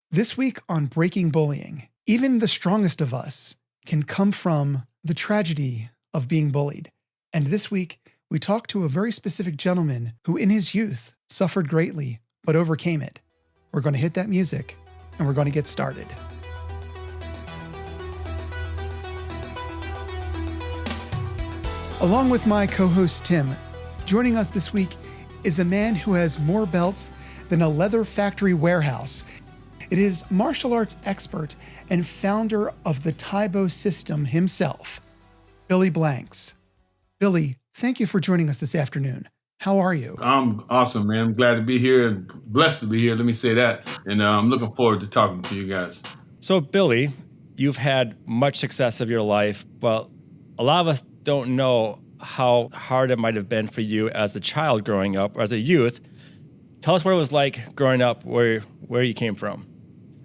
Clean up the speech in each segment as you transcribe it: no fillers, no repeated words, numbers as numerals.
This week on Breaking Bullying, even the strongest of us can come from the tragedy of being bullied. And this week, we talk to a very specific gentleman who in his youth suffered greatly, but overcame it. We're going to hit that music, and we're going to get started. Along with my co-host Tim, joining us this week is a man who has more belts than a leather factory warehouse. It is martial arts expert and founder of the Taibo system himself, Billy Blanks. Billy, thank you for joining us this afternoon. How are you? I'm awesome, man. I'm glad to be here and blessed to be here. Let me say that. And I'm looking forward to talking to you guys. So, Billy, you've had much success of your life, but a lot of us don't know how hard it might have been for you as a child growing up or as a youth. Tell us what it was like growing up, where you came from.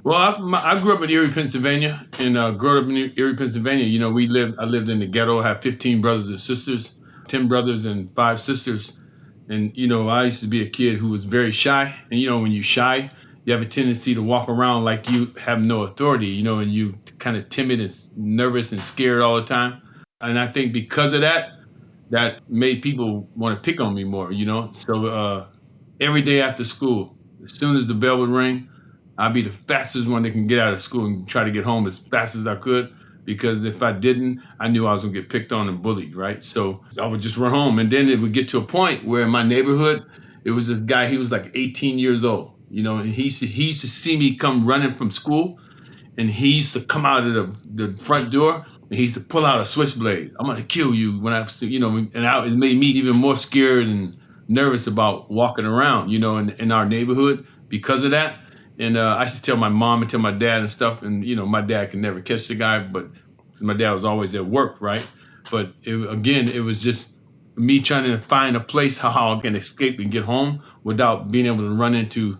Well, I grew up in Erie, Pennsylvania, and growing up in Erie, Pennsylvania, I lived in the ghetto. I had 15 brothers and sisters, 10 brothers and 5 sisters. And, I used to be a kid who was very shy. And, when you're shy, you have a tendency to walk around like you have no authority, and you kind of timid and nervous and scared all the time. And I think because of that made people want to pick on me more, So every day after school, as soon as the bell would ring, I'd be the fastest one that can get out of school and try to get home as fast as I could. Because if I didn't, I knew I was going to get picked on and bullied, right? So I would just run home. And then it would get to a point where in my neighborhood, it was this guy, he was like 18 years old, and he used to see me come running from school. And he used to come out of the front door and he used to pull out a switchblade. I'm going to kill you it made me even more scared and nervous about walking around, in our neighborhood because of that. And I should tell my mom and tell my dad and stuff. And, my dad could never catch the guy, but my dad was always at work, right? But it was just me trying to find a place how I can escape and get home without being able to run into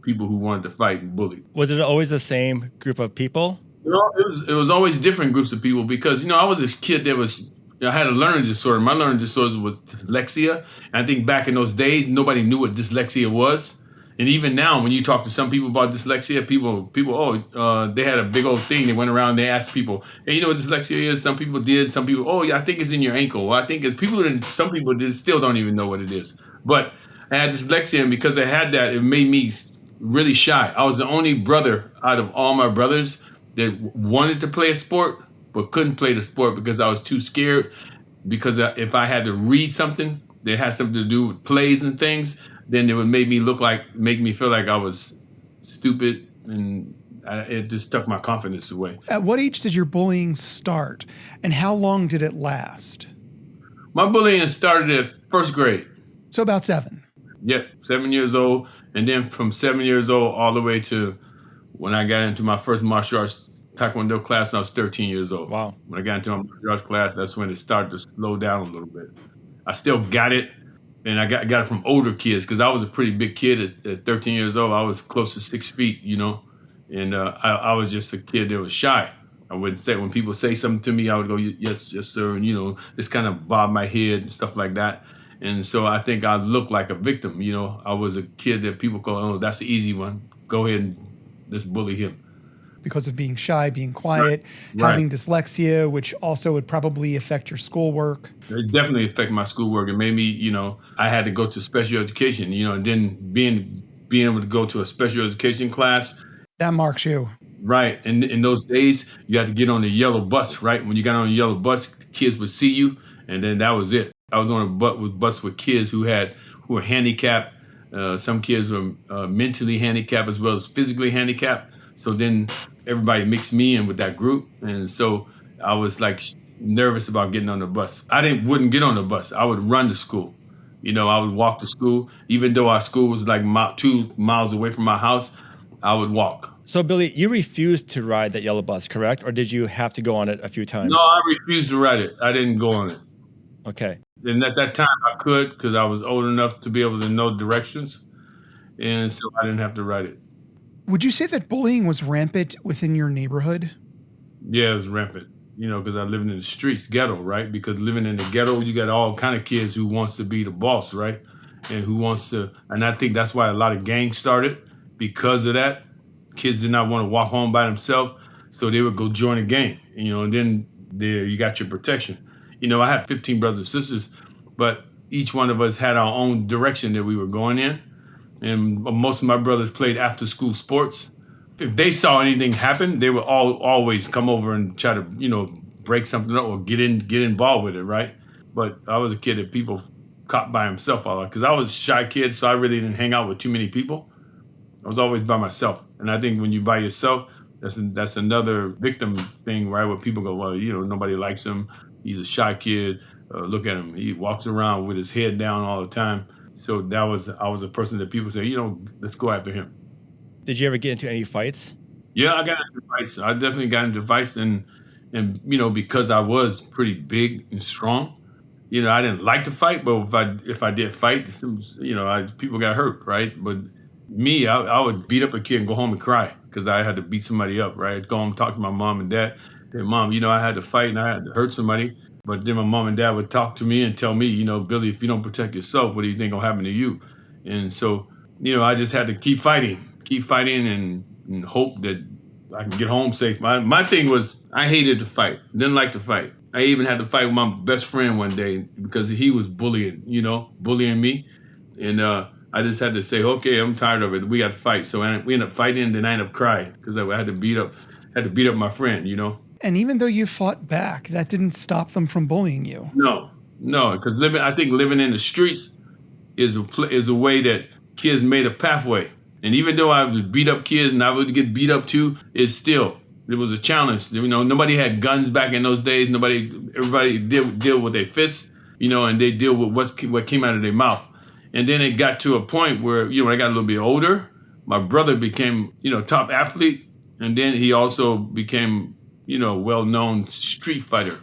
people who wanted to fight and bully. Was it always the same group of people? It was always different groups of people because, I was this kid I had a learning disorder. My learning disorder was dyslexia. And I think back in those days, nobody knew what dyslexia was. And even now, when you talk to some people about dyslexia, they had a big old thing. They went around, they asked people, hey, you know what dyslexia is? Some people did. Some people, oh, yeah, I think it's in your ankle. Well, I think it's some people still don't even know what it is. But I had dyslexia, and because I had that, it made me really shy. I was the only brother out of all my brothers that wanted to play a sport, but couldn't play the sport because I was too scared. Because if I had to read something that had something to do with plays and things, then it would make me feel like I was stupid, and it just took my confidence away. At what age did your bullying start, and how long did it last? My bullying started at first grade. So about 7. Yep, 7 years old. And then from 7 years old all the way to when I got into my first martial arts Taekwondo class when I was 13 years old. Wow. When I got into my martial arts class, that's when it started to slow down a little bit. I still got it. And I got it from older kids because I was a pretty big kid at 13 years old. I was close to 6 feet, and I was just a kid that was shy. I wouldn't say, when people say something to me, I would go, yes, sir. And, just kind of bob my head and stuff like that. And so I think I looked like a victim. I was a kid that people call, oh, that's the easy one. Go ahead and just bully him. Because of being shy, being quiet, having dyslexia, which also would probably affect your schoolwork. It definitely affected my schoolwork. It made me, I had to go to special education, and then being able to go to a special education class. That marks you. Right. And in those days, you had to get on the yellow bus, right? When you got on the yellow bus, kids would see you, and then that was it. I was on a bus with kids who were handicapped. Some kids were mentally handicapped as well as physically handicapped. So then everybody mixed me in with that group. And so I was like nervous about getting on the bus. Wouldn't get on the bus. I would run to school. I would walk to school. Even though our school was like 2 miles away from my house, I would walk. So, Billy, you refused to ride that yellow bus, correct? Or did you have to go on it a few times? No, I refused to ride it. I didn't go on it. Okay. And at that time I could because I was old enough to be able to know directions. And so I didn't have to ride it. Would you say that bullying was rampant within your neighborhood? Yeah, it was rampant, because I lived in the streets, ghetto, right? Because living in the ghetto, you got all kind of kids who wants to be the boss, right? And I think that's why a lot of gangs started because of that. Kids did not want to walk home by themselves, so they would go join a gang, and then there you got your protection. I had 15 brothers and sisters, but each one of us had our own direction that we were going in. And most of my brothers played after school sports. If they saw anything happen, they would always come over and try to, break something up or get involved with it, right? But I was a kid that people caught by himself a lot because I was a shy kid, so I really didn't hang out with too many people. I was always by myself. And I think when you by yourself, that's another victim thing, right? Where people go, well, nobody likes him. He's a shy kid. Look at him. He walks around with his head down all the time. So I was a person that people say, let's go after him. Did you ever get into any fights? Yeah, I got into fights. I definitely got into fights, and because I was pretty big and strong, I didn't like to fight, but if I did fight, people got hurt, right? But me, I would beat up a kid and go home and cry because I had to beat somebody up, right? Go home and talk to my mom and dad. Hey, Mom, I had to fight and I had to hurt somebody. But then my mom and dad would talk to me and tell me, Billy, if you don't protect yourself, what do you think will happen to you? And so, I just had to keep fighting and hope that I can get home safe. My thing was I hated to fight, didn't like to fight. I even had to fight with my best friend one day because he was bullying me. And I just had to say, okay, I'm tired of it. We got to fight. So we ended up fighting, and then I ended up crying because I had to beat up my friend, And even though you fought back, that didn't stop them from bullying you. No, because I think living in the streets is a way that kids made a pathway. And even though I would beat up kids and I would get beat up too, it was a challenge. Nobody had guns back in those days. Everybody deal with their fists, and they deal with what came out of their mouth. And then it got to a point where, when I got a little bit older, my brother became, top athlete. And then he also became, well-known street fighter.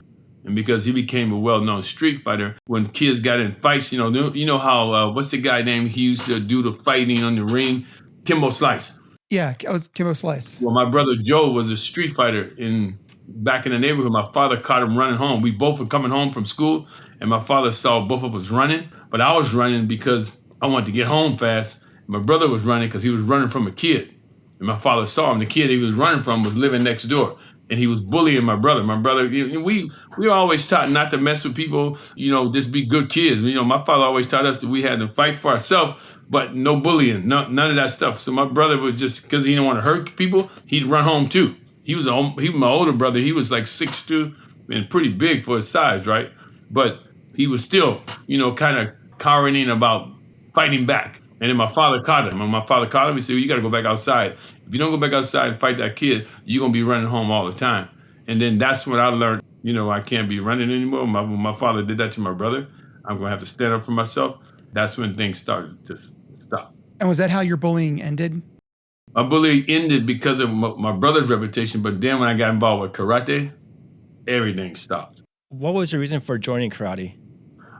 And because he became a well-known street fighter, when kids got in fights, how, what's the guy named, he used to do the fighting on the ring? Kimbo Slice. Yeah, I was Kimbo Slice. Well, my brother Joe was a street fighter back in the neighborhood. My father caught him running home. We both were coming home from school, and my father saw both of us running. But I was running because I wanted to get home fast. My brother was running because he was running from a kid. And my father saw him. The kid he was running from was living next door. And he was bullying my brother. My brother, we were always taught not to mess with people, just be good kids. My father always taught us that we had to fight for ourselves, but no bullying, none of that stuff. So my brother would just, because he didn't want to hurt people, he'd run home too. He was my older brother. He was like 6'2" and pretty big for his size, right? But he was still, kind of cowering about fighting back. And then my father caught him. When my father caught him, he said, well, you got to go back outside. If you don't go back outside and fight that kid, you're going to be running home all the time. And then that's when I learned, I can't be running anymore. When my father did that to my brother, I'm going to have to stand up for myself. That's when things started to stop. And was that how your bullying ended? My bullying ended because of my brother's reputation. But then when I got involved with karate, everything stopped. What was your reason for joining karate?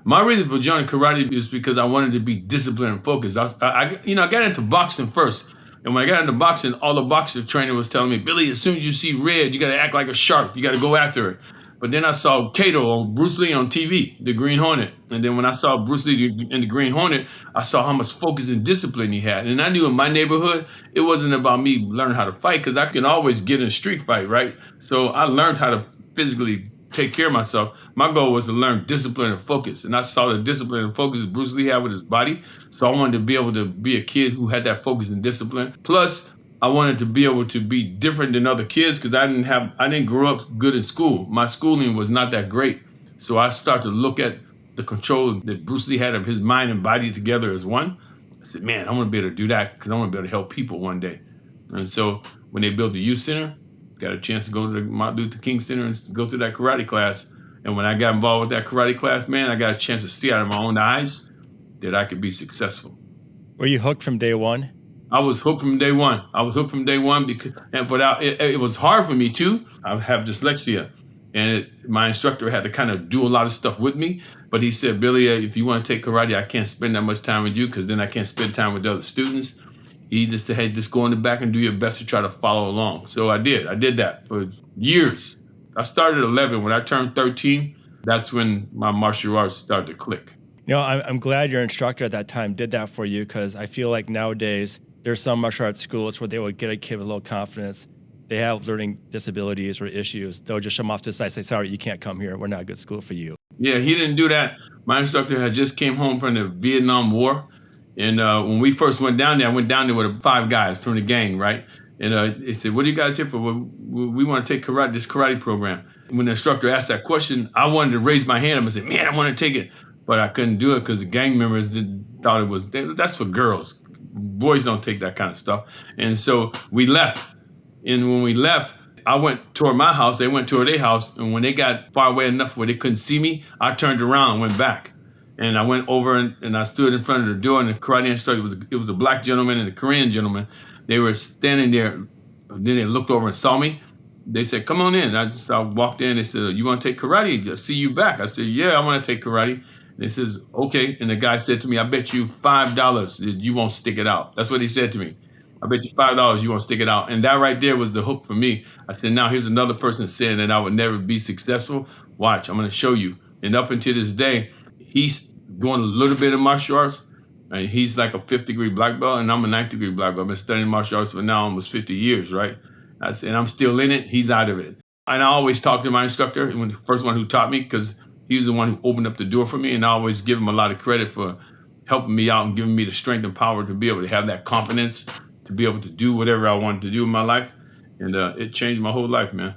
My reason for joining karate is because I wanted to be disciplined and focused. I got into boxing first. And when I got into boxing, all the boxer trainer was telling me, Billy, as soon as you see red, you got to act like a shark. You got to go after it. But then I saw Bruce Lee on TV, the Green Hornet. And then when I saw Bruce Lee in the Green Hornet, I saw how much focus and discipline he had. And I knew in my neighborhood, it wasn't about me learning how to fight because I can always get in a street fight, right? So I learned how to physically take care of myself. My goal was to learn discipline and focus. And I saw the discipline and focus Bruce Lee had with his body. So I wanted to be able to be a kid who had that focus and discipline. Plus, I wanted to be able to be different than other kids because I didn't grow up good in school. My schooling was not that great. So I started to look at the control that Bruce Lee had of his mind and body together as one. I said, man, I want to be able to do that because I want to be able to help people one day. And so when they built the youth center, got a chance to go to the Martin Luther King Center and go through that karate class. And when I got involved with that karate class, man, I got a chance to see out of my own eyes that I could be successful. Were you hooked from day one? I was hooked from day one. But it was hard for me too. I have dyslexia, and my instructor had to kind of do a lot of stuff with me. But he said, Billy, if you want to take karate, I can't spend that much time with you because then I can't spend time with the other students. He just said, hey, just go in the back and do your best to try to follow along. So I did. I did that for years. I started at 11. When I turned 13, that's when my martial arts started to click. I'm glad your instructor at that time did that for you because I feel like nowadays there's some martial arts schools where they will get a kid with a little confidence. They have learning disabilities or issues. They'll just shove them off to the side, say, sorry, you can't come here. We're not a good school for you. Yeah, he didn't do that. My instructor had just came home from the Vietnam War. And when we first went down there, I went down there with 5 guys from the gang, right? And they said, what are you guys here for? Well, we want to take this karate program. When the instructor asked that question, I wanted to raise my hand up and say, man, I want to take it. But I couldn't do it because the gang members thought it was, that's for girls. Boys don't take that kind of stuff. And so we left. And when we left, I went toward my house. They went toward their house. And when they got far away enough where they couldn't see me, I turned around and went back. And I went over and I stood in front of the door, and the karate instructor, it was a black gentleman and a Korean gentleman. They were standing there. Then they looked over and saw me. They said, come on in. I walked in. They said, you want to take karate? I'll see you back. I said, yeah, I want to take karate. And they says, okay. And the guy said to me, I bet you $5 that you won't stick it out. That's what he said to me. I bet you $5 you won't stick it out. And that right there was the hook for me. I said, now here's another person saying that I would never be successful. Watch, I'm going to show you. And up until this day, he's doing a little bit of martial arts. And he's like a 5th degree black belt, and I'm a 9th degree black belt. I've been studying martial arts for now almost 50 years, right? And I'm still in it. He's out of it. And I always talk to my instructor, the first one who taught me, because he was the one who opened up the door for me. And I always give him a lot of credit for helping me out and giving me the strength and power to be able to have that confidence, to be able to do whatever I wanted to do in my life. And it changed my whole life, man.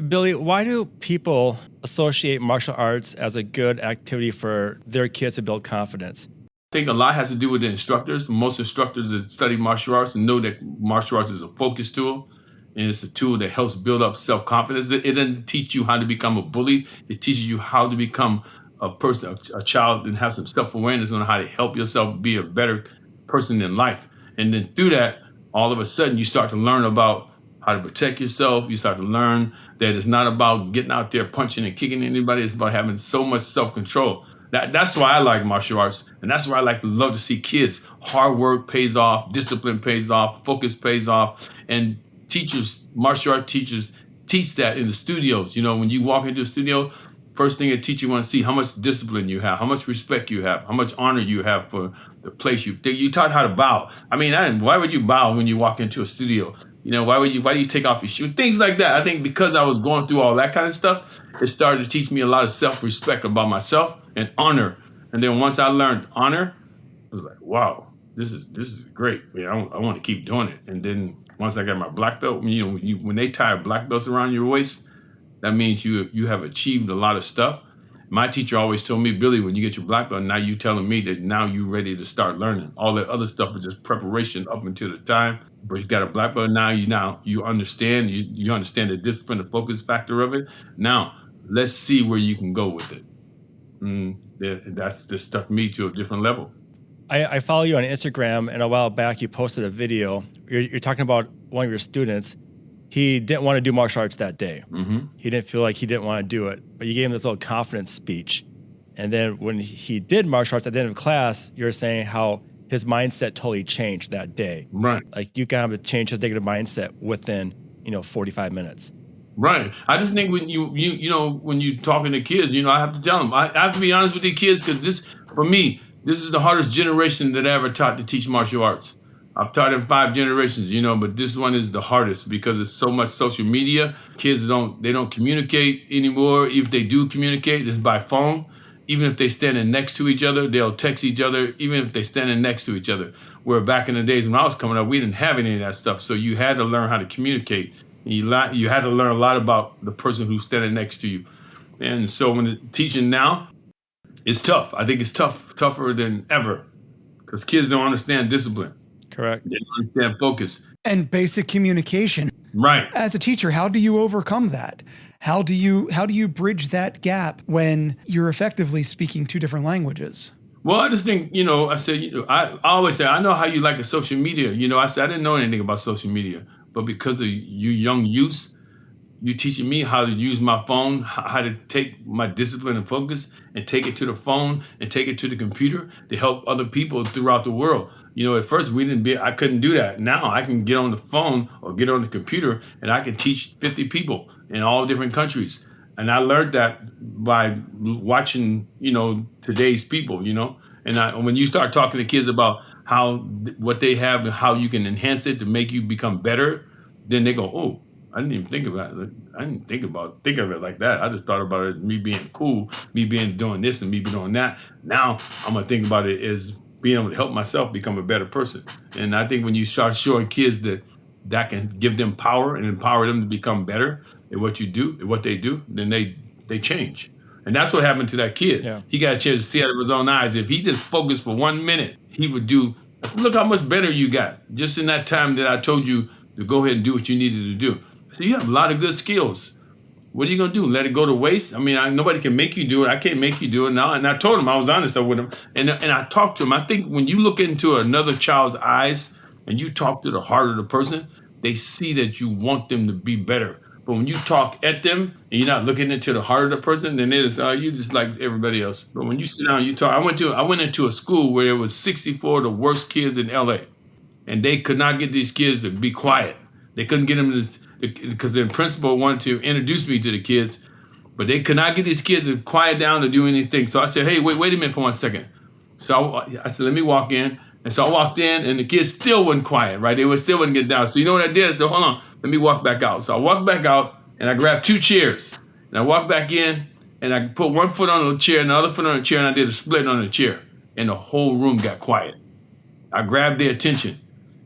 Billy, why do people associate martial arts as a good activity for their kids to build confidence? I think a lot has to do with the instructors. Most instructors that study martial arts know that martial arts is a focus tool, and it's a tool that helps build up self-confidence. It doesn't teach you how to become a bully. It teaches you how to become a person, a child, and have some self-awareness on how to help yourself be a better person in life. And then through that, all of a sudden, you start to learn about how to protect yourself. You start to learn that it's not about getting out there punching and kicking anybody. It's about having so much self-control. That's why I like martial arts. And that's why I love to see kids. Hard work pays off. Discipline pays off. Focus pays off. And teachers, martial art teachers, teach that in the studios. You know, when you walk into a studio, first thing a teacher wants to see how much discipline you have, how much respect you have, how much honor you have for the place you taught how to bow. I mean, why would you bow when you walk into a studio? You know, why do you take off your shoe? Things like that. I think because I was going through all that kind of stuff, it started to teach me a lot of self-respect about myself and honor. And then once I learned honor, I was like, wow, this is great. Yeah, I want to keep doing it. And then once I got my black belt, you know, when they tie black belts around your waist, that means you have achieved a lot of stuff. My teacher always told me, Billy, when you get your black belt, now you telling me that now you're ready to start learning. All the other stuff is just preparation up until the time. But you got a black belt now. You understand. You understand the discipline, the focus factor of it. Now let's see where you can go with it. That's just stuck me to a different level. I follow you on Instagram, and a while back you posted a video. You're talking about one of your students. He didn't want to do martial arts that day. Mm-hmm. He didn't feel like he didn't want to do it, but you gave him this little confidence speech. And then when he did martial arts at the end of class, you're saying how his mindset totally changed that day. Right. Like you got him to change his negative mindset within, 45 minutes. Right. I just think when when you talking to kids, I have to tell them. I have to be honest with the kids because for me, this is the hardest generation that I ever taught to teach martial arts. I've taught in 5 generations, but this one is the hardest because it's so much social media. Kids don't communicate anymore. If they do communicate, it's by phone. Even if they standing next to each other, they'll text each other, even if they standing next to each other. Where back in the days when I was coming up, we didn't have any of that stuff. So you had to learn how to communicate. You had to learn a lot about the person who's standing next to you. And so when teaching now, it's tough. I think it's tougher than ever because kids don't understand discipline. Correct. They don't understand focus. And basic communication. Right. As a teacher, how do you overcome that? How do you bridge that gap when you're effectively speaking 2 different languages? Well, I just think, I said, I always say, I know how you like the social media. I said, I didn't know anything about social media, but because of you young youths, you teaching me how to use my phone, how to take my discipline and focus and take it to the phone and take it to the computer to help other people throughout the world. At first I couldn't do that. Now I can get on the phone or get on the computer and I can teach 50 people in all different countries. And I learned that by watching, today's people, and when you start talking to kids about what they have and how you can enhance it to make you become better, then they go, oh, I didn't even think about it. I didn't think of it like that. I just thought about it as me being cool, me being doing this and me doing that. Now I'm gonna think about it as being able to help myself become a better person. And I think when you start showing kids that can give them power and empower them to become better at what you do, at what they do, then they change. And that's what happened to that kid. Yeah. He got a chance to see out of his own eyes. If he just focused for 1 minute, he would do. I said, look how much better you got just in that time that I told you to go ahead and do what you needed to do. I said, you have a lot of good skills. What are you gonna do? Let it go to waste? I mean, nobody can make you do it. I can't make you do it now. And I told him, I was honest with him, and I talked to him. I think when you look into another child's eyes and you talk to the heart of the person, they see that you want them to be better. But when you talk at them and you're not looking into the heart of the person, then it is you just like everybody else. But when you sit down and you talk, I went into a school where there was 64 of the worst kids in LA, and they could not get these kids to be quiet. They couldn't get them to this because the principal wanted to introduce me to the kids, but they could not get these kids to quiet down to do anything. So I said, hey, wait a minute for 1 second. So I said, let me walk in. And so I walked in, and the kids still wasn't quiet, right? Still wouldn't get down. So you know what I did? I said, hold on, let me walk back out. So I walked back out, and I grabbed 2 chairs. And I walked back in, and I put 1 foot on the chair and the other foot on the chair, and I did a split on the chair. And the whole room got quiet. I grabbed their attention.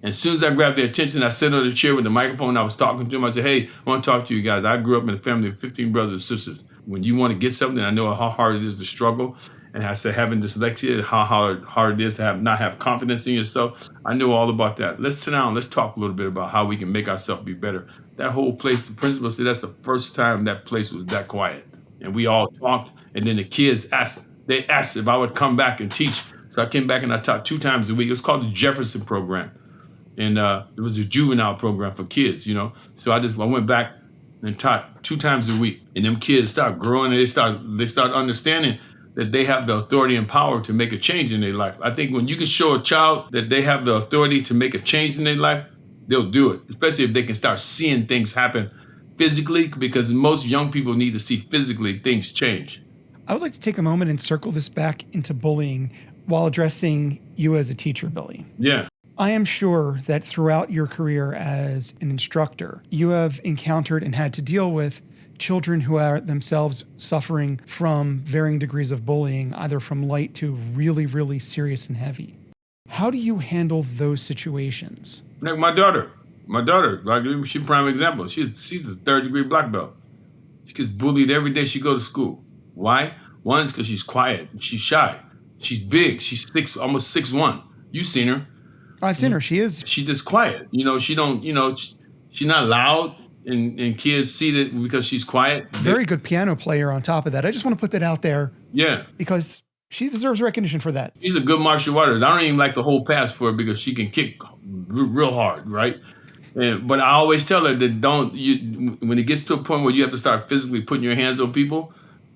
And as soon as I grabbed their attention, I sat on the chair with the microphone. I was talking to them. I said, hey, I want to talk to you guys. I grew up in a family of 15 brothers and sisters. When you want to get something, I know how hard it is to struggle. And I said, having dyslexia, how hard it is to not have confidence in yourself. I know all about that. Let's sit down. Let's talk a little bit about how we can make ourselves be better. That whole place, the principal said, that's the first time that place was that quiet. And we all talked. And then the kids asked if I would come back and teach. So I came back and I taught 2 times a week. It was called the Jefferson Program. And it was a juvenile program for kids, you know. So I went back and taught 2 times a week. And them kids start growing and they start understanding that they have the authority and power to make a change in their life. I think when you can show a child that they have the authority to make a change in their life, they'll do it, especially if they can start seeing things happen physically, because most young people need to see physically things change. I would like to take a moment and circle this back into bullying while addressing you as a teacher, Billy. Yeah. I am sure that throughout your career as an instructor, you have encountered and had to deal with children who are themselves suffering from varying degrees of bullying, either from light to really, really serious and heavy. How do you handle those situations? Like my daughter, like she's a prime example. She's a 3rd degree black belt. She gets bullied every day she goes to school. Why? One is because she's quiet, she's shy, she's big, she's almost 6'1". You've seen her. I've seen her. She's just quiet. You know, she's not loud. And kids see that because she's quiet. Very good piano player on top of that. I just want to put that out there. Yeah. Because she deserves recognition for that. She's a good martial artist. I don't even like the whole pass for her because she can kick real hard, right? But I always tell her that when it gets to a point where you have to start physically putting your hands on people,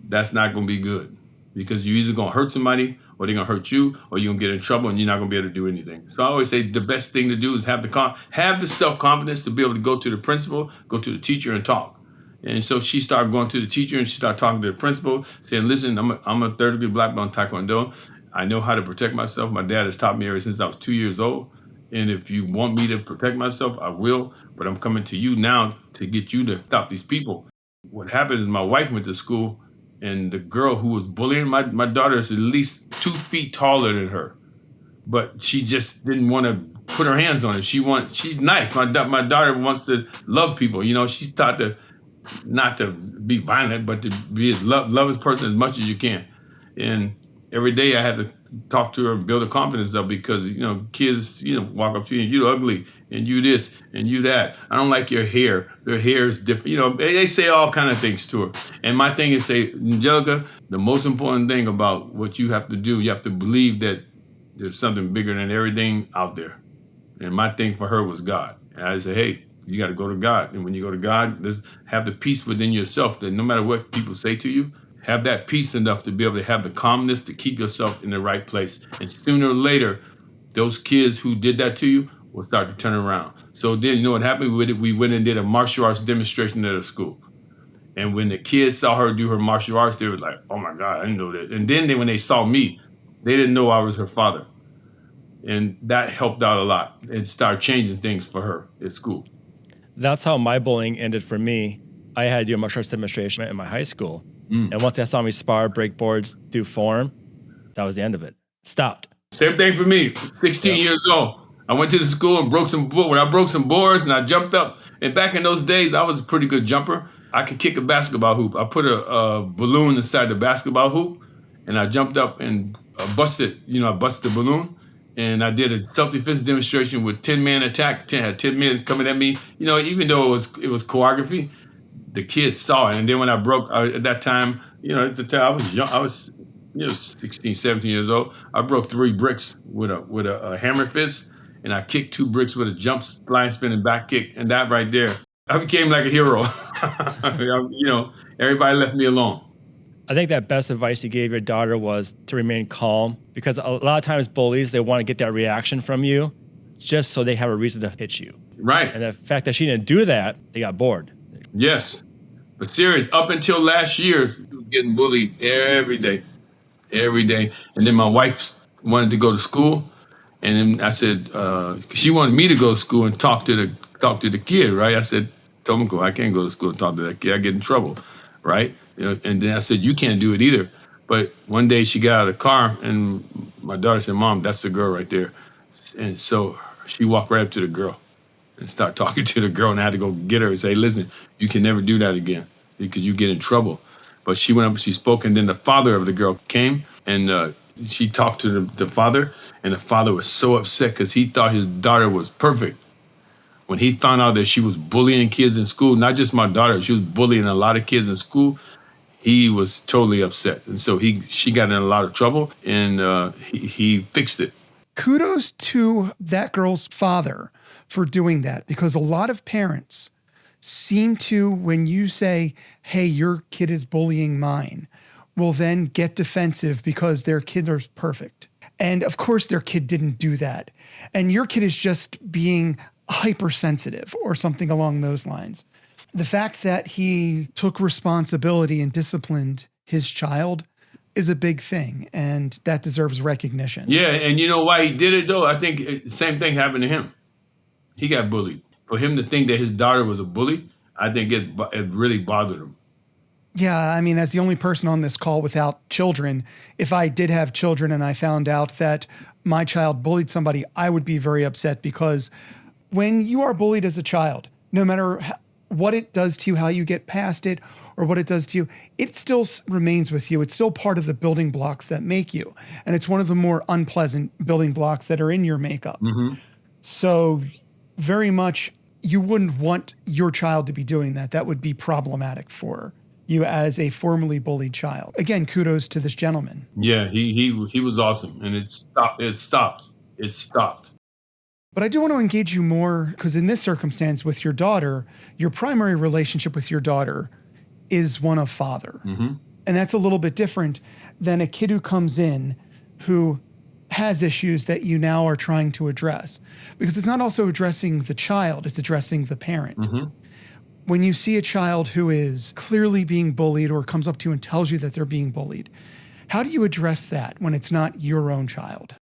that's not going to be good. Because you're either going to hurt somebody or they're going to hurt you, or you're going to get in trouble and you're not going to be able to do anything. So I always say the best thing to do is have the self-confidence to be able to go to the principal, go to the teacher and talk. And so she started going to the teacher and she started talking to the principal, saying, listen, I'm a 3rd degree black belt in Taekwondo. I know how to protect myself. My dad has taught me ever since I was 2 years old. And if you want me to protect myself, I will. But I'm coming to you now to get you to stop these people. What happened is my wife went to school, and the girl who was bullying my daughter is at least 2 feet taller than her. But she just didn't want to put her hands on her. She's nice. My daughter wants to love people. You know, she's taught to not to be violent, but to be as love this person as much as you can. And every day I have to talk to her and build her confidence up because, you know, kids, you know, walk up to you and you're ugly and you this and you that. I don't like your hair. Your hair is different. You know, they say all kind of things to her. And my thing is say, Angelica, the most important thing about what you have to do, you have to believe that there's something bigger than everything out there. And my thing for her was God. And I say, hey, you got to go to God. And when you go to God, have the peace within yourself that no matter what people say to you, have that peace enough to be able to have the calmness to keep yourself in the right place. And sooner or later, those kids who did that to you will start to turn around. So then, you know what happened? We went and did a martial arts demonstration at a school. And when the kids saw her do her martial arts, they were like, oh my God, I didn't know that. And then when they saw me, they didn't know I was her father. And that helped out a lot. It started changing things for her at school. That's how my bullying ended for me. I had to do martial arts administration in my high school. And once they saw me spar, break boards, do form, that was the end of it. Stopped. Same thing for me. 16 years old. I went to the school and broke some boards. When I broke some boards and I jumped up, and back in those days, I was a pretty good jumper. I could kick a basketball hoop. I put a balloon inside the basketball hoop, and I jumped up and busted. I busted the balloon, and I did a self-defense demonstration with 10-man attack. Had 10 men coming at me. Even though it was choreography, the kids saw it. And then when I broke at that time, at the time I was young. I was 16, 17 years old. I broke 3 bricks with a hammer fist, and I kicked 2 bricks with a jump, flying, spinning back kick, and that right there, I became like a hero. Everybody left me alone. I think that best advice you gave your daughter was to remain calm, because a lot of times bullies, they want to get that reaction from you just so they have a reason to hit you. Right. And the fact that she didn't do that, they got bored. Yes. But serious, up until last year, she was getting bullied every day. And then my wife wanted to go to school, and then I said, she wanted me to go to school and talk to the kid, right? I said, Tomoko, I can't go to school and talk to that kid. I get in trouble, right? And then I said, you can't do it either. But one day she got out of the car, and my daughter said, Mom, that's the girl right there. And so she walked right up to the girl and started talking to the girl, and I had to go get her and say, listen, you can never do that again because you get in trouble. But she went up, she spoke, and then the father of the girl came, and she talked to the father, and the father was so upset because he thought his daughter was perfect. When he found out that she was bullying kids in school, not just my daughter, she was bullying a lot of kids in school, he was totally upset. And so she got in a lot of trouble, and he fixed it. Kudos to that girl's father for doing that, because a lot of parents seem to, when you say, hey, your kid is bullying mine, will then get defensive because their kid is perfect. And of course, their kid didn't do that. And your kid is just being hypersensitive or something along those lines. The fact that he took responsibility and disciplined his child is a big thing, and that deserves recognition. Yeah, and you know why he did it, though? I think the same thing happened to him. He got bullied. For him to think that his daughter was a bully, I think it really bothered him. Yeah, I mean, as the only person on this call without children, if I did have children and I found out that my child bullied somebody, I would be very upset, because when you are bullied as a child, no matter what it does to you, how you get past it, or what it does to you, it still remains with you. It's still part of the building blocks that make you. And it's one of the more unpleasant building blocks that are in your makeup. Mm-hmm. So very much, you wouldn't want your child to be doing that. That would be problematic for you as a formerly bullied child. Again, kudos to this gentleman. Yeah, he was awesome, and it stopped. But I do want to engage you more, because in this circumstance with your daughter, your primary relationship with your daughter is one of father. Mm-hmm. And that's a little bit different than a kid who comes in who has issues that you now are trying to address, because it's not also addressing the child, it's addressing the parent. Mm-hmm. When you see a child who is clearly being bullied or comes up to you and tells you that they're being bullied, how do you address that when it's not your own child?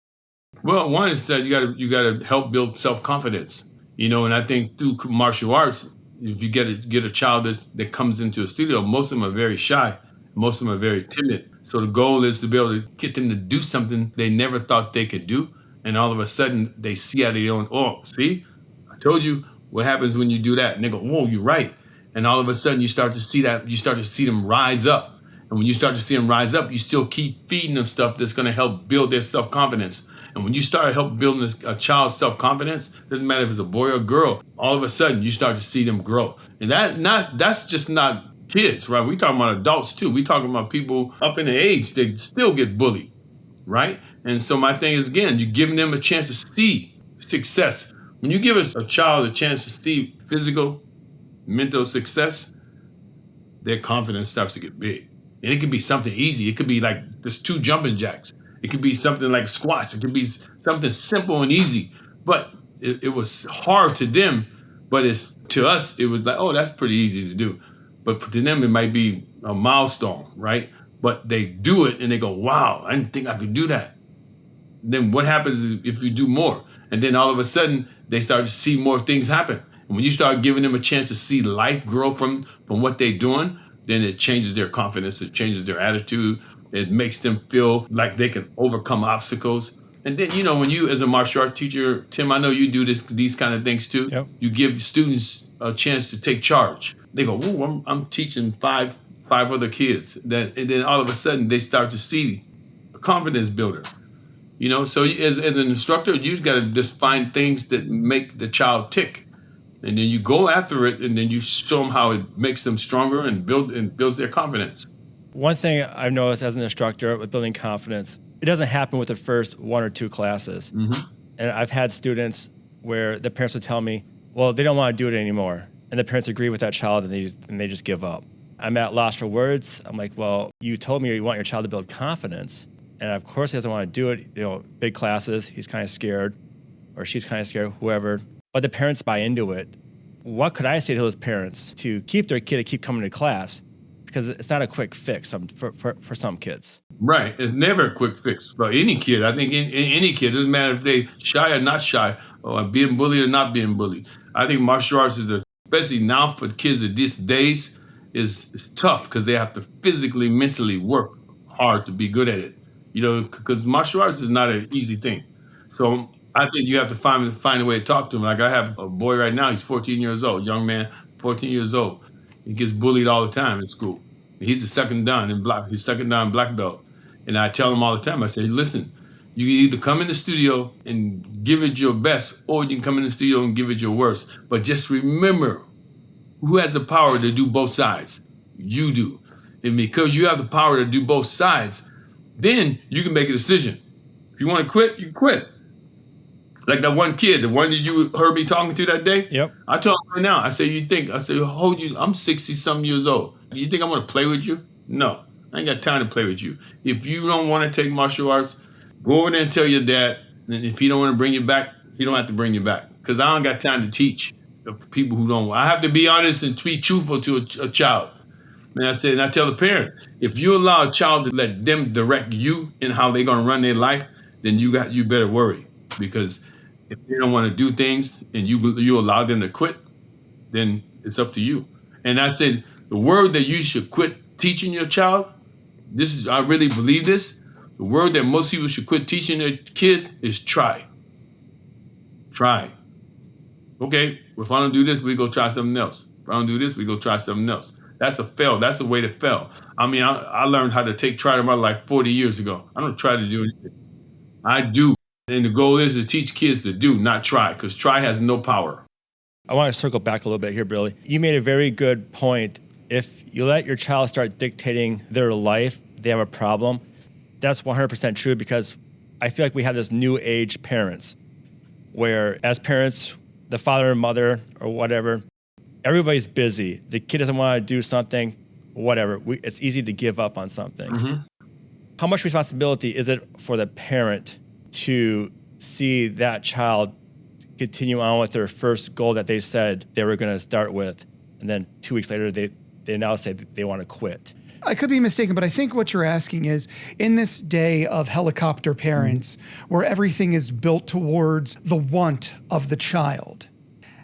Well, one is that you gotta help build self-confidence, and I think through martial arts, if you get a child that comes into a studio, most of them are very shy, most of them are very timid. So the goal is to be able to get them to do something they never thought they could do, and all of a sudden they see out of their own, oh, see, I told you what happens when you do that, and they go, whoa, you're right, and all of a sudden you start to see them rise up, and when you start to see them rise up, you still keep feeding them stuff that's going to help build their self-confidence. And when you start help building a child's self-confidence, doesn't matter if it's a boy or a girl, all of a sudden you start to see them grow. And that's just not kids, right? We talking about adults too. We talking about people up in the age that still get bullied, right? And so my thing is, again, you're giving them a chance to see success. When you give a child a chance to see physical, mental success, their confidence starts to get big. And it could be something easy. It could be like just 2 jumping jacks. It could be something like squats. It could be something simple and easy. But it was hard to them. But to us, it was like, oh, that's pretty easy to do. But to them, it might be a milestone, right? But they do it and they go, wow, I didn't think I could do that. then what happens is if you do more? And then all of a sudden, they start to see more things happen. And when you start giving them a chance to see life grow from what they're doing, then it changes their confidence, it changes their attitude, it makes them feel like they can overcome obstacles. And then, when you, as a martial art teacher, Tim, I know you do these kind of things too. Yep. You give students a chance to take charge. They go, "Ooh, I'm teaching five other kids." And then all of a sudden, they start to see a confidence builder. So as an instructor, you've got to just find things that make the child tick, and then you go after it, and then you show them how it makes them stronger and builds their confidence. One thing I've noticed as an instructor with building confidence, it doesn't happen with the first 1 or 2 classes. Mm-hmm. And I've had students where the parents would tell me, well, they don't want to do it anymore. And the parents agree with that child and they just give up. I'm at loss for words. I'm like, well, you told me you want your child to build confidence. And of course he doesn't want to do it. Big classes, he's kind of scared, or she's kind of scared, whoever. But the parents buy into it. What could I say to those parents to keep their kid to keep coming to class? Because it's not a quick fix for some kids. Right. It's never a quick fix for any kid. I think any kid, doesn't matter if they shy or not shy, or being bullied or not being bullied. I think martial arts especially now for kids of these days, is tough because they have to physically, mentally work hard to be good at it. Because martial arts is not an easy thing. So I think you have to find a way to talk to them. Like I have a boy right now, he's 14 years old, young man, 14 years old. He gets bullied all the time in school. He's the second dan black belt. And I tell him all the time, I say, listen, you can either come in the studio and give it your best, or you can come in the studio and give it your worst. But just remember, who has the power to do both sides? You do. And because you have the power to do both sides, then you can make a decision. If you want to quit, you quit. Like that one kid, the one that you heard me talking to that day. Yep. I told him right now, I say, I'm 60-something years old. You think I'm going to play with you? No, I ain't got time to play with you. If you don't want to take martial arts, go over there and tell your dad. And if he don't want to bring you back, he don't have to bring you back. Because I don't got time to teach people who don't. I have to be honest and be truthful to a child. And I tell the parent, if you allow a child to let them direct you in how they're going to run their life, then you better worry. Because if they don't want to do things and you allow them to quit, then it's up to you. And I said, the word that you should quit teaching your child, I really believe this, the word that most people should quit teaching their kids is try. Try. Okay, if I don't do this, we go try something else. If I don't do this, we go try something else. That's a fail. That's the way to fail. I mean, I learned how to take try to my life 40 years ago. I don't try to do anything. I do. And the goal is to teach kids to do, not try, because try has no power. I want to circle back a little bit here, Billy. You made a very good point. If you let your child start dictating their life, they have a problem. That's 100% true, because I feel like we have this new age parents where as parents, the father and mother or whatever, everybody's busy. The kid doesn't want to do something, whatever. It's easy to give up on something. Mm-hmm. How much responsibility is it for the parent to see that child continue on with their first goal that they said they were going to start with, and then 2 weeks later they now say that they want to quit? I could be mistaken, but I think what you're asking is, in this day of helicopter parents, where everything is built towards the want of the child,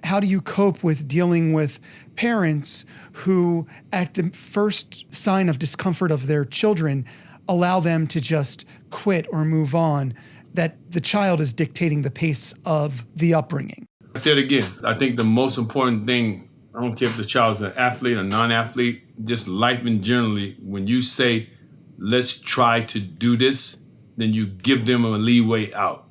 how do you cope with dealing with parents who, at the first sign of discomfort of their children, allow them to just quit or move on, that the child is dictating the pace of the upbringing? I said again, I think the most important thing, I don't care if the child's an athlete or non-athlete, just life in generally, when you say, let's try to do this, then you give them a leeway out.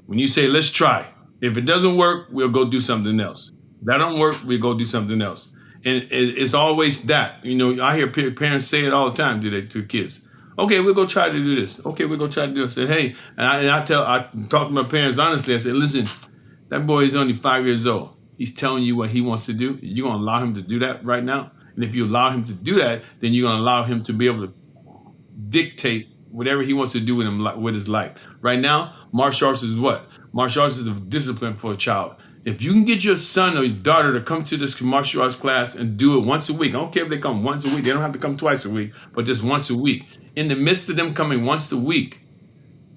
When you say, let's try, if it doesn't work, we'll go do something else. If that don't work, we'll go do something else. And it's always that. I hear parents say it all the time to kids. Okay, we'll go try to do this. Okay, we'll go try to do this. I said, hey, I talk to my parents honestly. I said, listen, that boy is only 5 years old. He's telling you what he wants to do. You're going to allow him to do that right now? And if you allow him to do that, then you're going to allow him to be able to dictate whatever he wants to do with his life. Right now, martial arts is what? Martial arts is a discipline for a child. If you can get your son or your daughter to come to this martial arts class and do it once a week, I don't care if they come once a week, they don't have to come twice a week, but just once a week. In the midst of them coming once a week,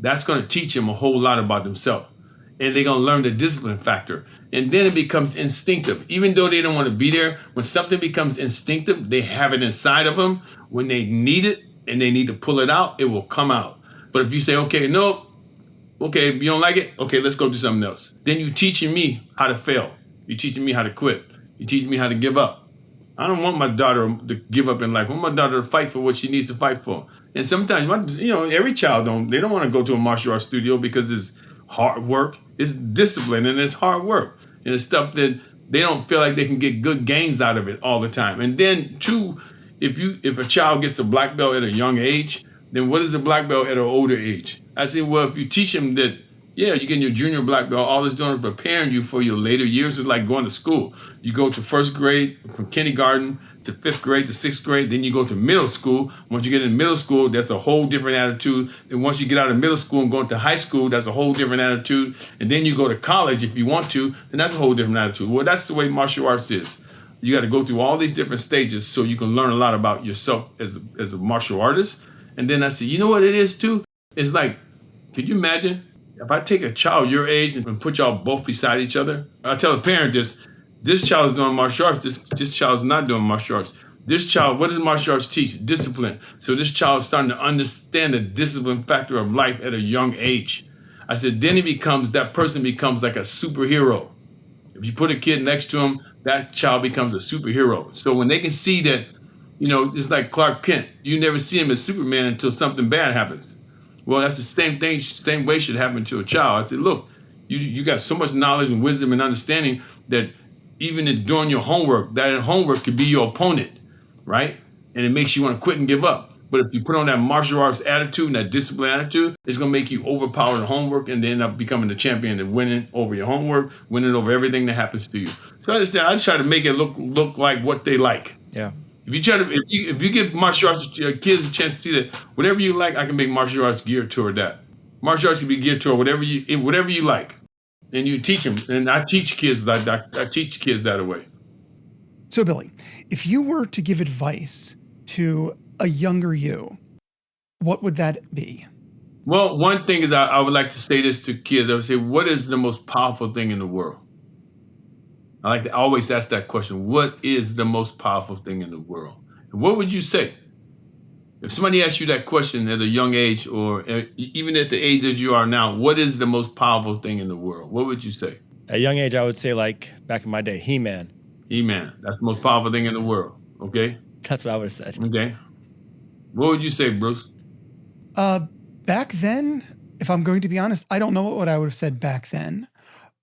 That's going to teach them a whole lot about themselves. And they're going to learn the discipline factor. And then it becomes instinctive. Even though they don't want to be there, when something becomes instinctive, they have it inside of them. When they need it and they need to pull it out, it will come out. But if you say, okay, no, okay, you don't like it? Okay, let's go do something else. Then you're teaching me how to fail. You're teaching me how to quit. You're teaching me how to give up. I don't want my daughter to give up in life. I want my daughter to fight for what she needs to fight for. And sometimes, every child they don't want to go to a martial arts studio because it's hard work. It's discipline and it's hard work. And it's stuff that they don't feel like they can get good gains out of it all the time. And then two, if a child gets a black belt at a young age, then what is a black belt at an older age? I say, well, if you teach them that, yeah, you're getting your junior black belt, all it's doing is preparing you for your later years. It's like going to school. You go to first grade, from kindergarten to fifth grade to sixth grade, then you go to middle school. Once you get in middle school, that's a whole different attitude. And once you get out of middle school and go into high school, that's a whole different attitude. And then you go to college if you want to, then that's a whole different attitude. Well, that's the way martial arts is. You got to go through all these different stages so you can learn a lot about yourself as a martial artist. And then I said, you know what it is too? It's like, could you imagine if I take a child your age and put y'all both beside each other? I tell a parent this child is doing martial arts, this child is not doing martial arts. This child, what does martial arts teach? Discipline. So this child is starting to understand the discipline factor of life at a young age. I said, then that person becomes like a superhero. If you put a kid next to him, that child becomes a superhero. So when they can see that, it's like Clark Kent. You never see him as Superman until something bad happens. Well, that's the same thing, same way should happen to a child. I said, look, you got so much knowledge and wisdom and understanding that even doing your homework, that homework could be your opponent, right? And it makes you want to quit and give up. But if you put on that martial arts attitude and that discipline attitude, it's going to make you overpower the homework and then end up becoming the champion and winning over your homework, winning over everything that happens to you. So I understand. I try to make it look like what they like. Yeah. If you give martial arts kids a chance to see that whatever you like, I can make martial arts geared toward that. Martial arts can be geared toward whatever you like, and you teach them. And I teach kids like that. I teach kids that way. So, Billy, if you were to give advice to a younger you, what would that be? Well, one thing is I would like to say this to kids. I would say, what is the most powerful thing in the world? I like to always ask that question. What is the most powerful thing in the world? And what would you say? If somebody asked you that question at a young age or even at the age that you are now, what is the most powerful thing in the world? What would you say? At a young age, I would say, like back in my day, He-Man. He-Man. That's the most powerful thing in the world. Okay? That's what I would have said. Okay. What would you say, Bruce? Back then, if I'm going to be honest, I don't know what I would have said back then.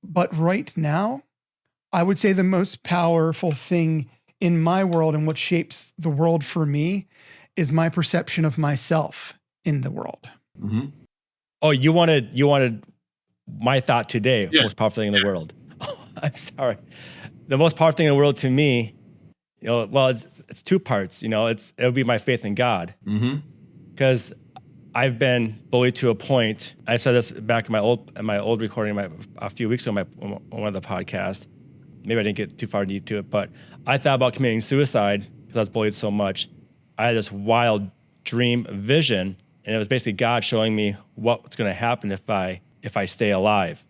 But right now, I would say the most powerful thing in my world and what shapes the world for me is my perception of myself in the world. Mm-hmm. Oh, you wanted my thought today, Yeah. most powerful thing in the world. Oh, I'm sorry. The most powerful thing in the world to me, it's two parts. It'll be my faith in God. Mm-hmm. Because I've been bullied to a point. I said this back in my old recording a few weeks ago on one of the podcasts. Maybe I didn't get too far deep to it, but I thought about committing suicide because I was bullied so much. I had this wild dream vision, and it was basically God showing me what's going to happen if I stay alive.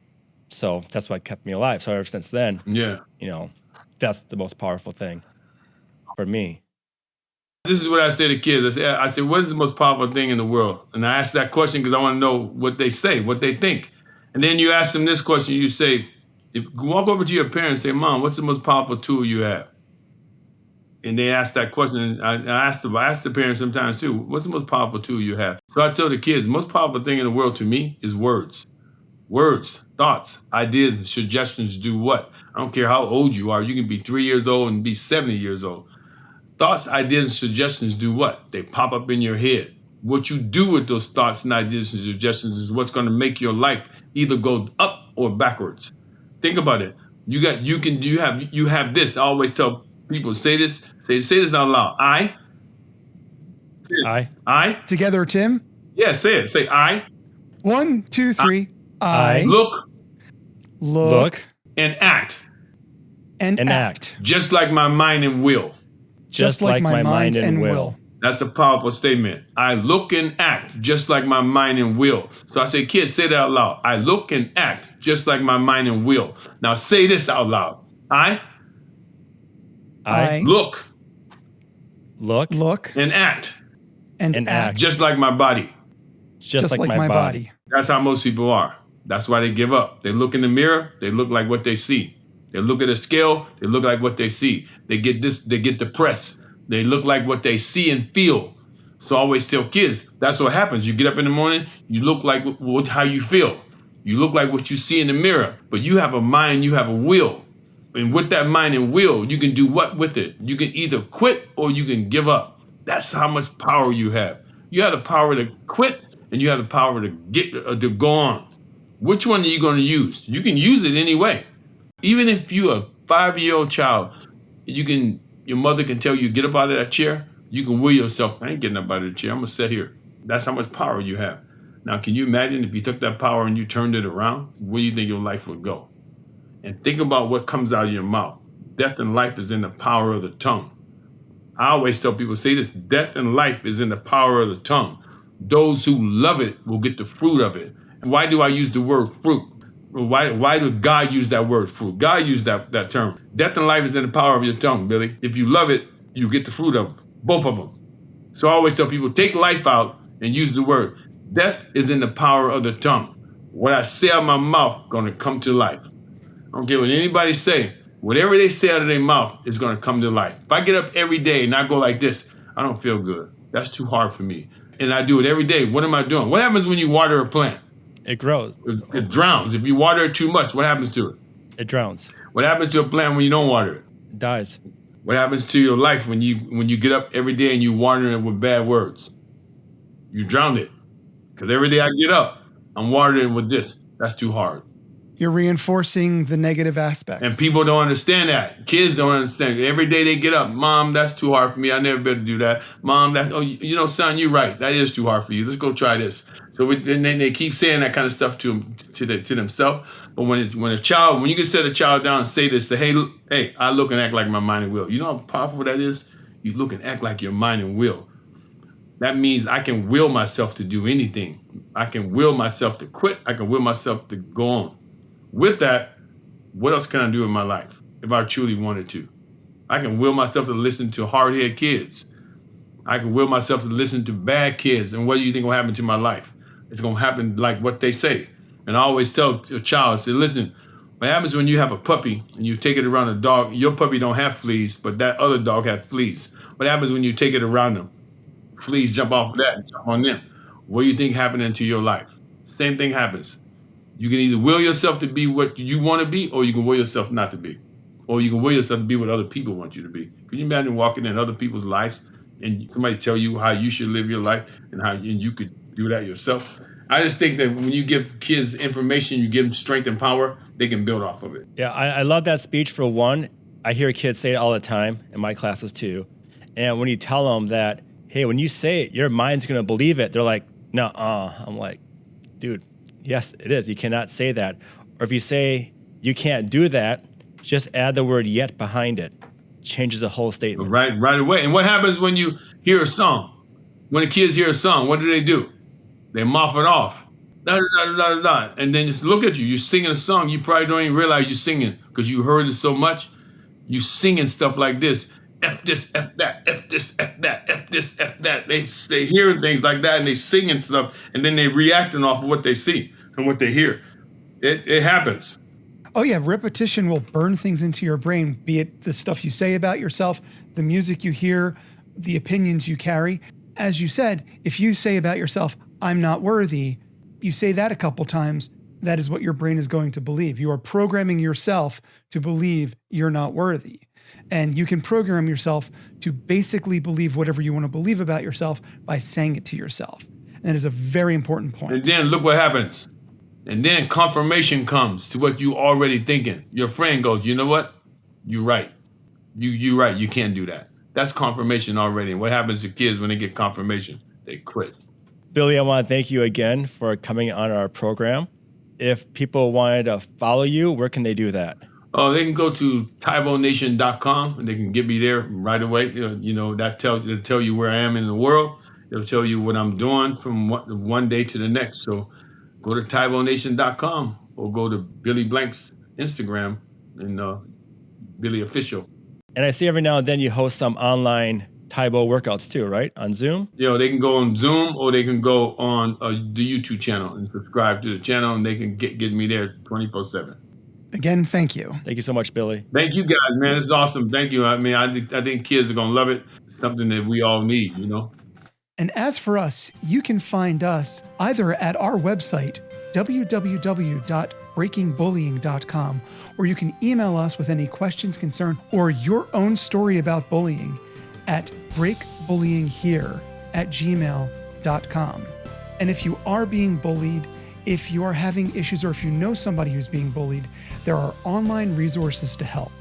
So that's what kept me alive. So ever since then, that's the most powerful thing for me. This is what I say to kids. I say, what is the most powerful thing in the world? And I ask that question because I want to know what they say, what they think. And then you ask them this question. You say, walk over to your parents and say, Mom, what's the most powerful tool you have? And they ask that question. And I ask the parents sometimes too, what's the most powerful tool you have? So I tell the kids, the most powerful thing in the world to me is words. Words, thoughts, ideas, and suggestions do what? I don't care how old you are. You can be 3 years old and be 70 years old. Thoughts, ideas, and suggestions do what? They pop up in your head. What you do with those thoughts and ideas and suggestions is what's going to make your life either go up or backwards. Think about it. You have this. I always tell people, say this out loud. I. Together, Tim. Yeah, say it. Say I. 1, 2, 3. I look and act. And act. Just like my mind and will. Just like my mind and will. That's a powerful statement. I look and act just like my mind and will. So I say, kids, say that out loud. I look and act just like my mind and will. Now say this out loud. I look look and act and act just like my body. just like my body. That's how most people are. That's why they give up. They look in the mirror, they look like what they see. They look at a scale, they look like what they see. They get depressed. They look like what they see and feel. So I always tell kids, that's what happens. You get up in the morning, you look like how you feel. You look like what you see in the mirror, but you have a mind, you have a will. And with that mind and will, you can do what with it? You can either quit or you can give up. That's how much power you have. You have the power to quit and you have the power to go on. Which one are you going to use? You can use it anyway. Even if you're a 5-year-old child, your mother can tell you, get up out of that chair. You can will yourself, I ain't getting up out of the chair. I'm going to sit here. That's how much power you have. Now, can you imagine if you took that power and you turned it around? Where do you think your life would go? And think about what comes out of your mouth. Death and life is in the power of the tongue. I always tell people, say this, death and life is in the power of the tongue. Those who love it will get the fruit of it. And why do I use the word fruit? Why did God use that word fruit? God used that term. Death and life is in the power of your tongue, Billy. If you love it, you get the fruit of it, both of them. So I always tell people, take life out and use the word. Death is in the power of the tongue. What I say out of my mouth going to come to life. I don't care what anybody say. Whatever they say out of their mouth is going to come to life. If I get up every day and I go like this, I don't feel good. That's too hard for me. And I do it every day. What am I doing? What happens when you water a plant? It grows. It drowns. If you water it too much, what happens to it? It drowns. What happens to a plant when you don't water it? It dies. What happens to your life when you get up every day and you water it with bad words? You drown it. Because every day I get up, I'm watering it with this. That's too hard. You're reinforcing the negative aspects. And people don't understand that. Kids don't understand. Every day they get up, Mom, that's too hard for me. I never better do that. Mom, son, you're right. That is too hard for you. Let's go try this. So then they keep saying that kind of stuff to themselves. But when you can set a child down and say this, say, hey, I look and act like my mind and will. You know how powerful that is? You look and act like your mind and will. That means I can will myself to do anything. I can will myself to quit. I can will myself to go on. With that, what else can I do in my life if I truly wanted to? I can will myself to listen to hard-headed kids. I can will myself to listen to bad kids. And what do you think will happen to my life? It's going to happen like what they say. And I always tell a child, I say, listen, what happens when you have a puppy and you take it around a dog? Your puppy don't have fleas, but that other dog has fleas. What happens when you take it around them? Fleas jump off of that and jump on them. What do you think happening to your life? Same thing happens. You can either will yourself to be what you want to be, or you can will yourself not to be. Or you can will yourself to be what other people want you to be. Can you imagine walking in other people's lives and somebody tell you how you should live your life and you could do that yourself? I just think that when you give kids information, you give them strength and power, they can build off of it. Yeah, I love that speech for one. I hear kids say it all the time in my classes too. And when you tell them that, hey, when you say it, your mind's going to believe it, they're like, nuh-uh. I'm like, dude, yes, it is. You cannot say that. Or if you say you can't do that, just add the word yet behind it. Changes the whole statement. Right away. And what happens when you hear a song? When the kids hear a song, what do? They mouth it off. Da, da, da, da, da. And then just look at you. You're singing a song. You probably don't even realize you're singing because you heard it so much. You singing stuff like this. F this, F that, F this, F that, F this, F that. They hearing things like that and they singing stuff and then they reacting off of what they see and what they hear. It happens. Oh yeah, repetition will burn things into your brain, be it the stuff you say about yourself, the music you hear, the opinions you carry. As you said, if you say about yourself, I'm not worthy, you say that a couple times, that is what your brain is going to believe. You are programming yourself to believe you're not worthy. And you can program yourself to basically believe whatever you want to believe about yourself by saying it to yourself. And that is a very important point. And then look what happens. And then confirmation comes to what you already thinking. Your friend goes, you know what? You're right. You're right. You can't do that. That's confirmation already. And what happens to kids when they get confirmation? They quit. Billy, I want to thank you again for coming on our program. If people wanted to follow you, where can they do that? Oh, they can go to TyboNation.com and they can get me there right away. It'll tell you where I am in the world. It'll tell you what I'm doing from one day to the next. So go to TyboNation.com or go to Billy Blank's Instagram and Billy Official. And I see every now and then you host some online Tybo workouts too, right? On Zoom? They can go on Zoom or they can go on the YouTube channel and subscribe to the channel, and they can get me there 24/7. Again, thank you. Thank you so much, Billy. Thank you guys, man. This is awesome. Thank you. I mean, I think kids are going to love it. It's something that we all need, And as for us, you can find us either at our website, www.breakingbullying.com, or you can email us with any questions, concern, or your own story about bullying at breakbullyinghere@gmail.com. And if you are being bullied, if you are having issues, or if you know somebody who's being bullied, there are online resources to help.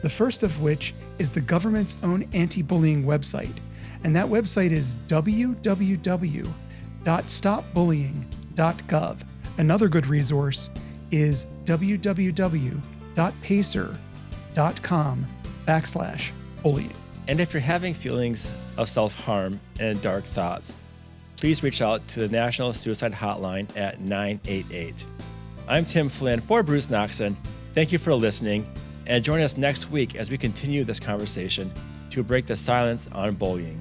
The first of which is the government's own anti-bullying website. And that website is www.stopbullying.gov. Another good resource is www.pacer.com/bullying. And if you're having feelings of self-harm and dark thoughts, please reach out to the National Suicide Hotline at 988. I'm Tim Flynn for Bruce Noxon. Thank you for listening, and join us next week as we continue this conversation to break the silence on bullying.